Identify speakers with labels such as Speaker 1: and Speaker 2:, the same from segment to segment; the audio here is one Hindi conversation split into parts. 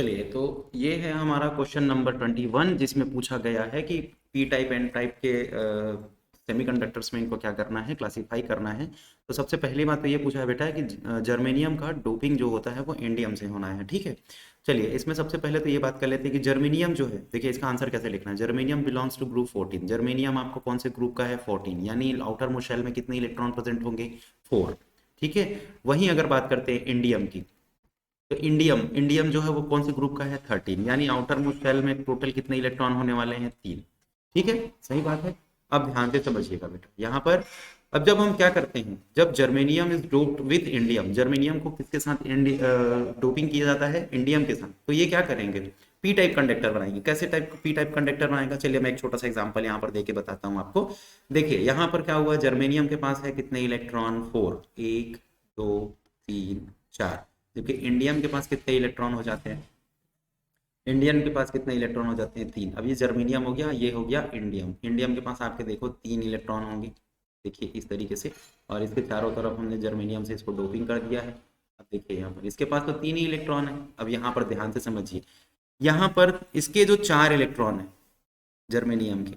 Speaker 1: चलिए, तो ये है हमारा क्वेश्चन नंबर 21, जिसमें पूछा गया है कि पी टाइप एन टाइप के सेमीकंडक्टर्स में इनको क्या करना है, क्लासिफाई करना है। तो सबसे पहली बात तो ये पूछा है बेटा है कि जर्मेनियम का डोपिंग जो होता है वो इंडियम से होना है, ठीक है। चलिए, इसमें सबसे पहले तो ये बात कर लेते हैं कि जर्मेनियम जो है, देखिए इसका आंसर कैसे लिखना है। Germanium belongs to group 14। Germanium आपको कौन से ग्रुप का है? 14, यानी आउटर मोस्ट शेल में कितने इलेक्ट्रॉन प्रेजेंट होंगे? 4, ठीक है। वहीं अगर बात करते हैं इंडियम की, तो इंडियम इंडियम जो है वो कौन से ग्रुप का है? 13, यानी आउटर मोस्ट शेल में टोटल कितने इलेक्ट्रॉन होने वाले हैं? 3, ठीक है। सही बात है। अब ध्यान से समझिएगा बेटा यहाँ पर। अब जब हम क्या करते हैं, जब germanium is doped with indium, germanium को किसके साथ डोपिंग किया जाता है? इंडियम के साथ। तो ये क्या करेंगे? पी टाइप कंडक्टर बनाएंगे। कैसे टाइप पी टाइप कंडक्टर बनाएगा? चलिए मैं एक छोटा सा एग्जांपल यहाँ पर देके बताता हूँ आपको। देखिए यहाँ पर क्या हुआ, जर्मेनियम के पास है कितने इलेक्ट्रॉन? 4, 1 2 3 4, जबकि इंडियम के पास कितने इलेक्ट्रॉन हो जाते हैं? इंडियन के पास कितने इलेक्ट्रॉन हो जाते हैं? 3। अब ये जर्मेनियम हो गया, ये हो गया इंडियम। इंडियम के पास आपके देखो 3 इलेक्ट्रॉन होंगे, देखिए इस तरीके से। और इसके चारों तरफ हमने जर्मेनियम से इसको डोपिंग कर दिया है। अब देखिए यहाँ पर इसके पास तो 3 ही इलेक्ट्रॉन है। अब यहाँ पर ध्यान से समझिए, यहाँ पर इसके जो 4 इलेक्ट्रॉन है जर्मेनियम के,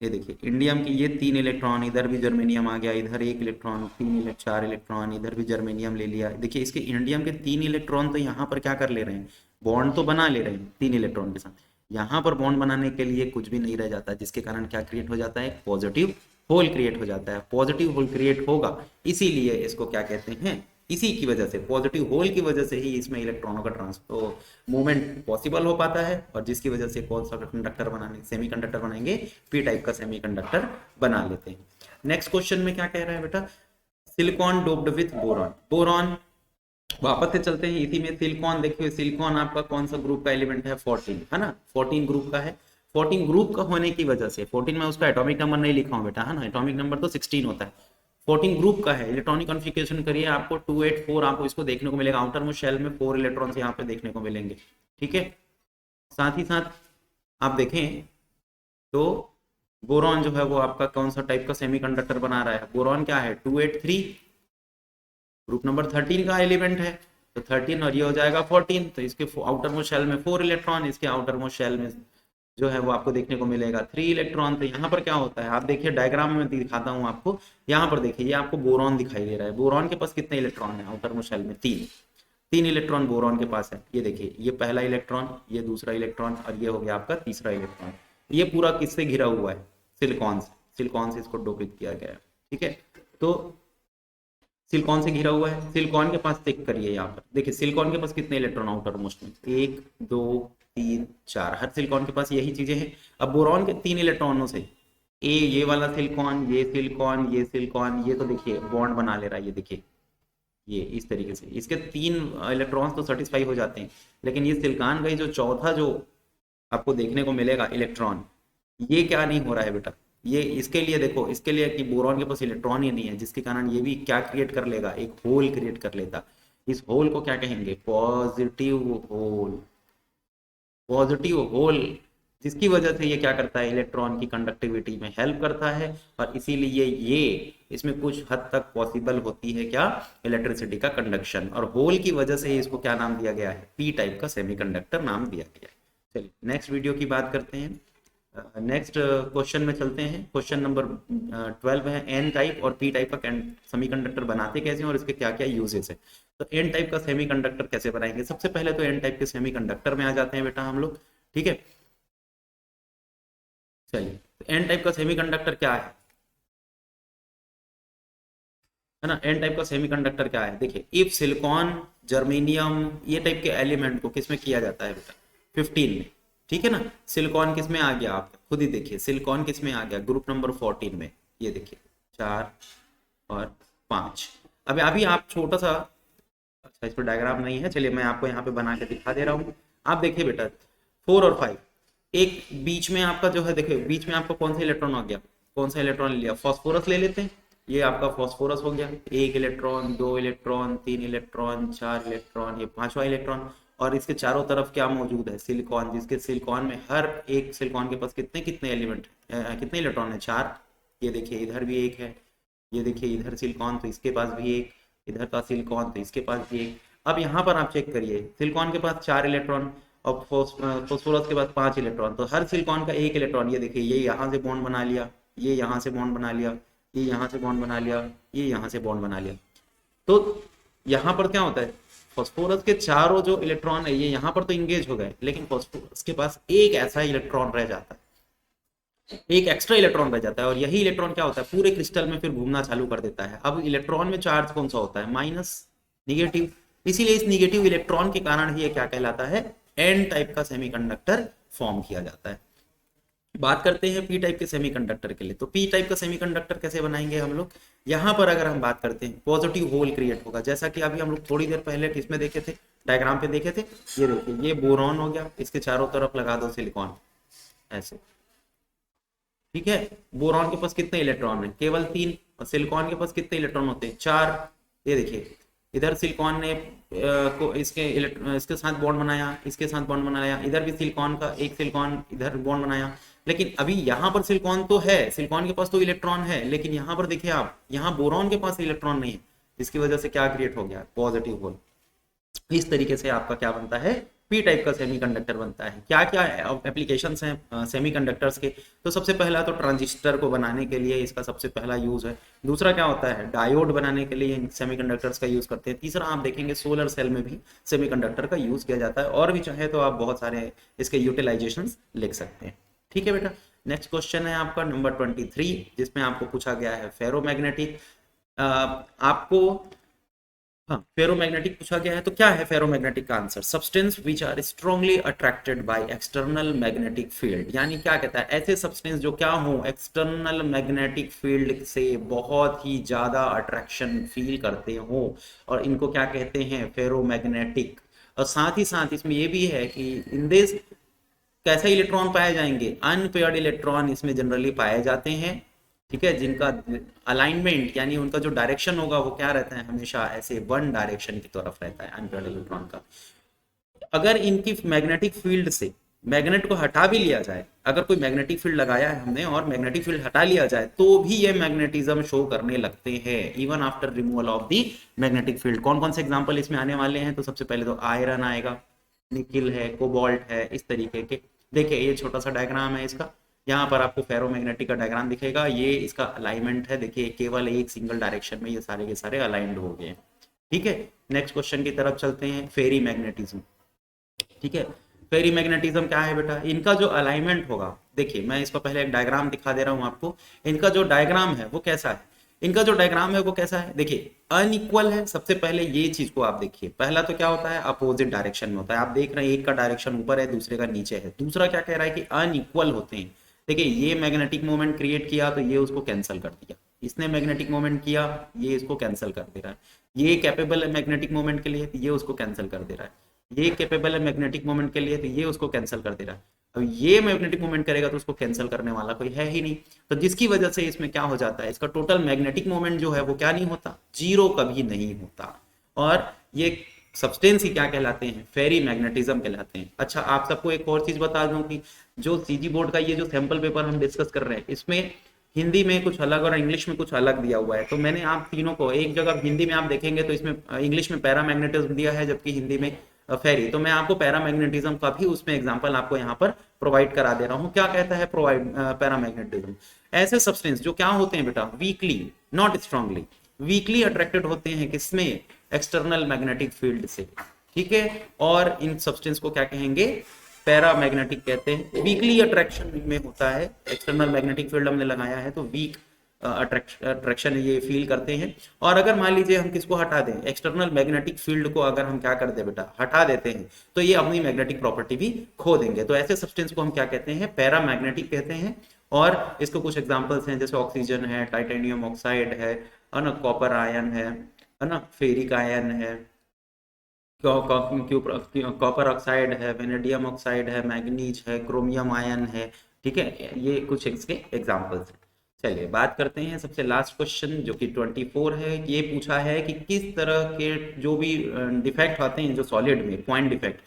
Speaker 1: ये देखिए इंडियम की ये 3 इलेक्ट्रॉन, इधर भी जर्मेनियम आ गया, इधर 1 इलेक्ट्रॉन, 4 इलेक्ट्रॉन, इधर भी जर्मेनियम ले लिया। देखिए इसके इंडियम के 3 इलेक्ट्रॉन तो यहाँ पर क्या कर ले रहे हैं? बॉन्ड तो बना ले रहे हैं 3 इलेक्ट्रॉन के साथ। यहाँ पर बॉन्ड बनाने के लिए कुछ भी नहीं रह जाता, जिसके कारण क्या क्रिएट हो जाता है? पॉजिटिव होल क्रिएट हो जाता है। पॉजिटिव होल क्रिएट होगा, इसीलिए इसको क्या कहते हैं? इसी की वजह से, पॉजिटिव होल की वजह से ही इसमें इलेक्ट्रॉनों का ट्रांसफर मूवमेंट पॉसिबल हो पाता है, और जिसकी वजह से कौन सा कंडक्टर बनाने, सेमीकंडक्टर बनाएंगे, पी टाइप का सेमीकंडक्टर बना लेते हैं। नेक्स्ट क्वेश्चन में क्या कह रहा है बेटा? Silicon doped with boron. Boron, वापस से चलते हैं इसी में। सिलिकॉन देखिए, सिलिकॉन आपका कौन सा ग्रुप का एलिमेंट है? 14, है ना। 14 ग्रुप का है। 14 ग्रुप का होने की वजह से, 14 में उसका एटॉमिक नंबर नहीं लिखा हूं बेटा, है ना। एटॉमिक नंबर तो 16 होता है। 14 ग्रुप का है। इलेक्ट्रॉनिक कॉन्फ़िगरेशन करिए, आपको 284 आपको इसको देखने को मिलेगा। आउटर मोस्ट शेल में 4 इलेक्ट्रॉन्स यहाँ पे देखने को मिलेंगे, ठीक है। साथ ही साथ आप देखें तो बोरॉन जो है वो आपका कौन सा टाइप का सेमीकंडक्टर बना रहा है? बोरॉन क्या है? 283, ग्रुप नंबर 13 का एलिमेंट है। तो 13 और ये हो जाएगा 14, तो इसके आउटर मोस्ट शेल में 4 इलेक्ट्रॉन, इसके आउटर मोस्ट शेल में जो है वो आपको देखने को मिलेगा 3 इलेक्ट्रॉन। तो यहाँ पर क्या होता है, आप देखिए डायग्राम में दिखाता हूँ आपको। यहाँ पर देखिए, ये आपको बोरॉन दिखाई दे रहा है। बोरॉन के पास कितने इलेक्ट्रॉन है आउटर मोस्ट शेल में? 3 इलेक्ट्रॉन बोरॉन के पास है। ये देखिए, ये पहला इलेक्ट्रॉन, ये दूसरा इलेक्ट्रॉन, और ये हो गया आपका तीसरा इलेक्ट्रॉन। ये पूरा किससे घिरा हुआ है? सिलिकॉन से। सिलिकॉन से इसको डोपित किया गया है, ठीक है। तो सिलिकॉन से घिरा हुआ है। सिलिकॉन के पास चेक करिए, यहाँ पर देखिए सिलिकॉन के पास कितने इलेक्ट्रॉन आउटर मोस्ट में? 1 2 3 4, हर सिलिकॉन के पास यही चीजें हैं। अब बोरॉन के 3 इलेक्ट्रॉनों से ये वाला सिलिकॉन, ये सिलिकॉन, ये सिलिकॉन, ये तो देखिए बॉन्ड बना ले रहा है। ये देखिए, ये इस तरीके से इसके 3 इलेक्ट्रॉन्स तो सेटिस्फाई हो जाते हैं, लेकिन ये सिलिकॉन का जो चौथा जो आपको देखने को मिलेगा इलेक्ट्रॉन, ये क्या नहीं हो रहा है बेटा? ये इसके लिए देखो, इसके लिए कि बोरॉन के पास इलेक्ट्रॉन ही नहीं है, जिसके कारण ये भी क्या क्रिएट कर लेगा? एक होल क्रिएट कर लेता। इस होल को क्या कहेंगे? Positive whole. पॉजिटिव होल, जिसकी वजह से ये क्या करता है? इलेक्ट्रॉन की कंडक्टिविटी में हेल्प करता है, और इसीलिए ये इसमें कुछ हद तक पॉसिबल होती है क्या? इलेक्ट्रिसिटी का कंडक्शन। और होल की वजह से इसको क्या नाम दिया गया है? पी टाइप का सेमीकंडक्टर नाम दिया गया है। चलिए नेक्स्ट वीडियो की बात करते हैं। नेक्स्ट क्वेश्चन में चलते हैं। क्वेश्चन नंबर 12 है, एन टाइप और पी टाइप का सेमीकंडक्टर बनाते कैसे हैं और इसके क्या क्या यूजेस है। तो एन टाइप का सेमीकंडक्टर कैसे बनाएंगे? सबसे पहले तो एन टाइप के सेमीकंडक्टर में आ जाते हैं बेटा हम लोग, ठीक है। चलिए, तो एन टाइप का सेमीकंडक्टर क्या है ना। एन टाइप का सेमीकंडक्टर क्या है? देखिए, इफ सिलिकॉन, जर्मेनियम, ये टाइप के एलिमेंट को किसमें किया जाता है बेटा? 15 में, ठीक है ना। सिलिकॉन किस में आ गया? आप खुद ही देखिए, सिलिकॉन किस में आ गया? ग्रुप नंबर 14 में। ये देखिए 4 और 5। अब अभी आप छोटा सा, अच्छा इस पर डायग्राम नहीं है, चलिए मैं आपको यहाँ पे बना के दिखा दे रहा हूँ। आप देखिए बेटा, 4 और 5, एक बीच में आपका जो है, देखिए बीच में आपका कौन सा इलेक्ट्रॉन आ गया? कौन सा इलेक्ट्रॉन लिया? फॉस्फोरस ले लेते हैं। ये आपका फॉस्फोरस हो गया, 1 इलेक्ट्रॉन, 2 इलेक्ट्रॉन, 3 इलेक्ट्रॉन, 4 इलेक्ट्रॉन, ये 5वां इलेक्ट्रॉन। और इसके चारों तरफ क्या मौजूद है? सिलिकॉन, जिसके सिलिकॉन में हर एक सिलिकॉन के पास कितने कितने एलिमेंट, कितने इलेक्ट्रॉन है? 4। ये देखिए इधर भी एक है, ये देखिए इधर सिलिकॉन तो इसके पास भी एक, इधर का सिलिकॉन तो इसके पास भी एक। अब यहाँ पर आप चेक करिए, सिलिकॉन के पास 4 इलेक्ट्रॉन और फास्फोरस के पास 5 इलेक्ट्रॉन, तो हर सिलिकॉन का 1 इलेक्ट्रॉन, ये देखिए ये यहाँ से बॉन्ड बना लिया, ये यहाँ से बॉन्ड बना लिया, ये यहाँ से बॉन्ड बना लिया, ये यहाँ से बॉन्ड बना लिया। तो यहाँ पर क्या होता है, फास्फोरस के चारों जो इलेक्ट्रॉन है ये यहाँ पर तो इंगेज हो गए, लेकिन फास्फोरस के पास एक ऐसा इलेक्ट्रॉन रह जाता है, एक एक्स्ट्रा इलेक्ट्रॉन रह जाता है, और यही इलेक्ट्रॉन क्या होता है, पूरे क्रिस्टल में फिर घूमना चालू कर देता है। अब इलेक्ट्रॉन में चार्ज कौन सा होता है, माइनस, निगेटिव, इसीलिए इस निगेटिव इलेक्ट्रॉन के कारण ही ये क्या कहलाता है, एन टाइप का सेमीकंडक्टर फॉर्म किया जाता है। बात करते हैं पी टाइप के सेमीकंडक्टर के लिए। तो पी टाइप का सेमीकंडक्टर कैसे बनाएंगे हम लोग, यहाँ पर अगर हम बात करते हैं पॉजिटिव होल क्रिएट होगा, जैसा कि अभी हम लोग थोड़ी देर पहले किसमें देखे थे, डायग्राम पे देखे थे, ये देखिए ये बोरॉन हो गया, इसके चारों तरफ लगा दो सिलिकॉन ऐसे, ठीक है। बोरॉन के पास कितने इलेक्ट्रॉन है, केवल 3, और सिलिकॉन के पास कितने इलेक्ट्रॉन होते हैं, 4। ये देखिए इधर सिलिकॉन ने को इसके साथ बॉन्ड बनाया, इसके साथ बॉन्ड बनाया, इधर भी सिलिकॉन का एक सिलिकॉन इधर बॉन्ड बनाया, लेकिन अभी यहाँ पर सिलिकॉन तो है, सिलिकॉन के पास तो इलेक्ट्रॉन है, लेकिन यहाँ पर देखिए आप, यहाँ बोरॉन के पास इलेक्ट्रॉन नहीं है, इसकी वजह से क्या क्रिएट हो गया, पॉजिटिव होल। इस तरीके से आपका क्या बनता है, पी टाइप का सेमीकंडक्टर बनता है। क्या क्या एप्लीकेशंस हैं सेमीकंडक्टर्स के, तो सबसे पहला तो ट्रांजिस्टर को बनाने के लिए इसका सबसे पहला यूज है। दूसरा क्या होता है, डायोड बनाने के लिए सेमीकंडक्टर्स का यूज करते हैं। तीसरा आप देखेंगे सोलर सेल में भी सेमीकंडक्टर का यूज किया जाता है, और भी चाहे तो आप बहुत सारे इसके यूटिलाइजेशन लिख सकते हैं। ठीक है बेटा, नेक्स्ट क्वेश्चन है आपका नंबर 23, जिसमें आपको पूछा गया है फेरोमैग्नेटिक। आपको हाँ फेरोमैग्नेटिक पूछा गया है, तो क्या है फेरोमैग्नेटिक का answer, substance which are strongly attracted by external magnetic field. यानी क्या कहता है, ऐसे सब्सटेंस जो क्या हो, एक्सटर्नल मैग्नेटिक फील्ड से बहुत ही ज्यादा अट्रैक्शन फील करते हो, और इनको क्या कहते हैं, फेरोमैग्नेटिक। और साथ ही साथ इसमें ये भी है कि इन दिस कैसे इलेक्ट्रॉन पाए जाएंगे, अनपेयर्ड इलेक्ट्रॉन इसमें जनरली पाए जाते हैं, ठीक है, जिनका अलाइनमेंट यानी उनका जो डायरेक्शन होगा वो क्या रहता है, हमेशा ऐसे वन डायरेक्शन की तरफ रहता है अनपेयर्ड इलेक्ट्रॉन का। अगर इनकी मैग्नेटिक फील्ड से मैग्नेट को हटा भी लिया जाए, अगर कोई मैग्नेटिक फील्ड लगाया है हमने और मैग्नेटिक फील्ड हटा लिया जाए, तो भी ये मैग्नेटिज्म शो करने लगते हैं even after removal of the magnetic field. कौन कौन से एग्जांपल इसमें आने वाले हैं, तो सबसे पहले तो आयरन आएगा, निकिल है, कोबाल्ट है, इस तरीके के। देखिए ये छोटा सा डायग्राम है इसका, यहाँ पर आपको फेरोमैग्नेटिक का डायग्राम दिखेगा, ये इसका अलाइनमेंट है, देखिए केवल एक सिंगल डायरेक्शन में ये सारे के सारे अलाइंड हो गए। ठीक है, नेक्स्ट क्वेश्चन की तरफ चलते हैं, फेरी मैग्नेटिज्म। ठीक है, फेरी मैग्नेटिज्म क्या है बेटा, इनका जो अलाइनमेंट होगा, देखिए मैं इसका पहले एक डायग्राम दिखा दे रहा हूँ आपको। इनका जो डायग्राम है वो कैसा है, इनका जो डायग्राम है वो कैसा है, देखिए अनइक्वल है। सबसे पहले ये चीज को आप देखिए, पहला तो क्या होता है, अपोजिट डायरेक्शन में होता है। आप देख रहे हैं एक का डायरेक्शन ऊपर है, दूसरे का नीचे है। दूसरा क्या कह रहा है कि अनइक्वल होते हैं। देखिए ये मैग्नेटिक मोमेंट क्रिएट किया तो ये उसको कैंसिल कर दिया, इसने मैग्नेटिक मोमेंट किया ये इसको कैंसिल कर दे रहा है, ये कैपेबल है मैग्नेटिक मोमेंट के लिए तो ये उसको कैंसिल कर दे रहा है, ये कैपेबल है मैग्नेटिक मोमेंट के लिए तो ये उसको कैंसिल कर दे रहा है। अब ये मैग्नेटिक मोमेंट करेगा तो उसको कैंसिल करने वाला कोई है ही नहीं, तो जिसकी वजह से इसमें क्या हो जाता है, इसका टोटल मैग्नेटिक मोमेंट जो है वो क्या नहीं होता, जीरो कभी नहीं होता। और ये सब्सटेंस ही क्या कहलाते हैं, फेरी मैग्नेटिज्म कहलाते हैं। अच्छा आप सबको एक और चीज बता दूं कि जो सीजी बोर्ड का ये जो सैंपल पेपर हम डिस्कस कर रहे हैं, इसमें हिंदी में कुछ अलग और इंग्लिश में कुछ अलग दिया हुआ है। तो मैंने आप तीनों को एक जगह हिंदी में आप देखेंगे तो इसमें इंग्लिश में पैरामैग्नेटिज्म दिया है, जबकि हिंदी में फेरी। तो मैं आपको पैरामैग्नेटिज्म का भी उसमें एग्जांपल आपको यहाँ पर प्रोवाइड करा दे रहा हूँ। क्या कहता है प्रोवाइड पैरामैग्नेटिज्म, ऐसे सब्सटेंस जो क्या होते हैं बेटा, weekly not strongly, weekly attracted होते हैं किसमें, एक्सटर्नल मैग्नेटिक फील्ड से। ठीक है, और इन सब्सटेंस को क्या कहेंगे, पैरामैग्नेटिक कहते हैं। वीकली अट्रैक्शन में होता है, एक्सटर्नल मैग्नेटिक फील्ड हमने लगाया है तो वीक अट्रैक्शन ये फील करते हैं। और अगर मान लीजिए हम किसको हटा दें, एक्सटर्नल मैग्नेटिक फील्ड को अगर हम क्या कर दें बेटा, हटा देते हैं, तो ये अपनी मैग्नेटिक प्रॉपर्टी भी खो देंगे। तो ऐसे सब्सटेंस को हम क्या कहते हैं, पैरामैग्नेटिक कहते हैं। और इसको कुछ एग्जांपल्स हैं, जैसे ऑक्सीजन है, टाइटेनियम ऑक्साइड है ना, कॉपर आयन है ना, फेरिक आयन है, कॉपर ऑक्साइड है, वेनेडियम ऑक्साइड है, मैग्नीज है, क्रोमियम आयन है। ठीक है, ये कुछ इसके एग्जांपल्स हैं। चलिए बात करते हैं सबसे लास्ट क्वेश्चन जो कि 24 है। ये पूछा है कि किस तरह के जो भी डिफेक्ट आते हैं जो सॉलिड में, पॉइंट डिफेक्ट,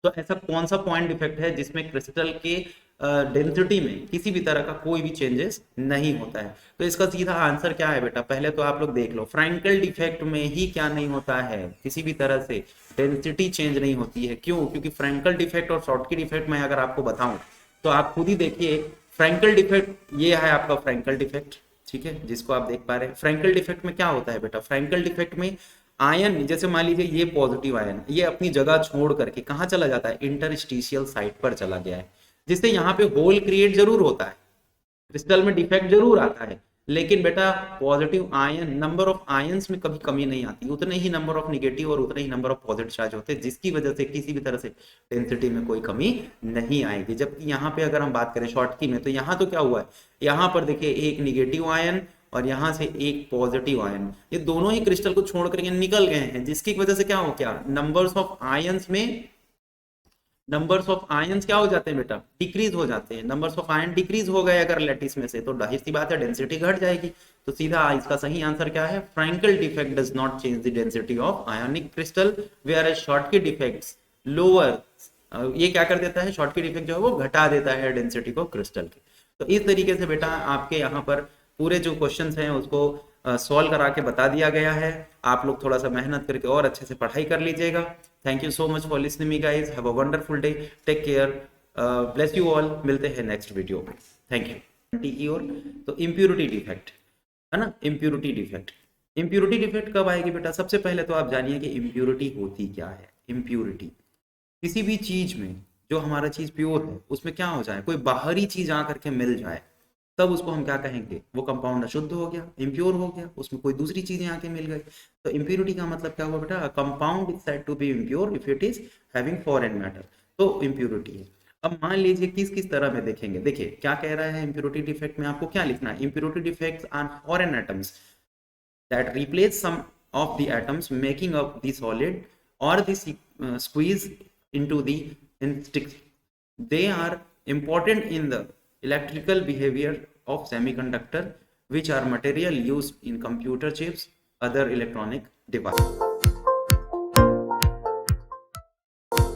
Speaker 1: तो ऐसा कौन सा पॉइंट डिफेक्ट है जिसमें क्रिस्टल के डेंसिटी में किसी भी तरह का कोई भी चेंजेस नहीं होता है। तो इसका सीधा आंसर क्या है बेटा, पहले तो आप लोग देख लो, फ्रैंकल डिफेक्ट में ही क्या नहीं होता है, किसी भी तरह से डेंसिटी चेंज नहीं होती है। क्यों? क्योंकि फ्रैंकल डिफेक्ट और शॉर्टकी डिफेक्ट में अगर आपको बताऊं तो आप खुद ही देखिए, फ्रैंकल डिफेक्ट ये है आपका फ्रैंकल डिफेक्ट, ठीक है, जिसको आप देख पा रहे हैं। फ्रैंकल डिफेक्ट में क्या होता है बेटा, फ्रैंकल डिफेक्ट में आयन, जैसे मान लीजिए ये पॉजिटिव आयन, ये अपनी जगह छोड़ करके कहाँ चला जाता है, इंटरस्टिशियल साइट पर चला गया है, जिससे यहाँ पे होल क्रिएट जरूर होता है, क्रिस्टल में डिफेक्ट जरूर आता है, लेकिन बेटा positive ion, number of ions में कभी कमी नहीं आती, उतने ही नंबर ऑफ निगेटिव और उतने ही नंबर ऑफ पॉजिटिव चार्ज होते हैं, जिसकी वजह से किसी भी तरह से डेंसिटी में कोई कमी नहीं आएगी। जबकि यहाँ पे अगर हम बात करें शॉर्टकी में, तो यहाँ तो क्या हुआ है, यहाँ पर देखिए एक निगेटिव आयन और यहाँ से एक पॉजिटिव आयन, ये दोनों ही क्रिस्टल को छोड़ करके निकल गए हैं, जिसकी वजह से क्या हो गया, नंबर्स ऑफ आयंस में, नंबर्स ऑफ आयंस क्या हो जाते हैं बेटा, डिक्रीज हो जाते हैं। नंबर्स ऑफ आयन डिक्रीज हो गए अगर लैटिस में से, तो जाहिर सी बात है डेंसिटी घट जाएगी। तो सीधा इसका सही आंसर क्या है, Frenkel defect does not change the density of ionic crystal, whereas Schottky defects lower, ये क्या कर देता है, शॉर्टकी डिफेक्ट जो है वो घटा देता है डेंसिटी को क्रिस्टल की। तो इस तरीके से बेटा आपके यहाँ पर पूरे जो क्वेश्चंस हैं उसको सॉल्व करा के बता दिया गया है। आप लोग थोड़ा सा मेहनत करके और अच्छे से पढ़ाई कर लीजिएगा। Thank you so much for listening me guys, have a wonderful day, take care, bless you all, मिलते हैं नेक्स्ट वीडियो में, थैंक यू। की ओर तो इम्प्यूरिटी डिफेक्ट है ना, इम्प्यूरिटी डिफेक्ट, इम्प्यूरिटी डिफेक्ट कब आएगी बेटा, सबसे पहले तो आप जानिए कि इम्प्यूरिटी होती क्या है। इम्प्यूरिटी किसी भी चीज में, जो हमारा चीज प्योर है उसमें क्या हो जाए, कोई बाहरी चीज आकर के मिल जाए, तब उसको हम क्या कहेंगे, वो कंपाउंड अशुद्ध हो गया, इम्प्योर हो गया, उसमें कोई दूसरी चीजें आके मिल गई। तो इम्प्योरिटी का मतलब क्या हुआ बेटा, compound is said to be impure if it is having foreign matter, तो इम्प्योरिटी है। अब मान लीजिए किस किस तरह में देखेंगे, देखिए क्या कह रहा है इम्प्योरिटी डिफेक्ट में, आपको क्या लिखना है, impurity defects are foreign atoms that replace some of the atoms making up the solid or the squeeze into the instinct. They are important in the electrical behavior of semiconductor, which are material used in computer chips, other electronic devices.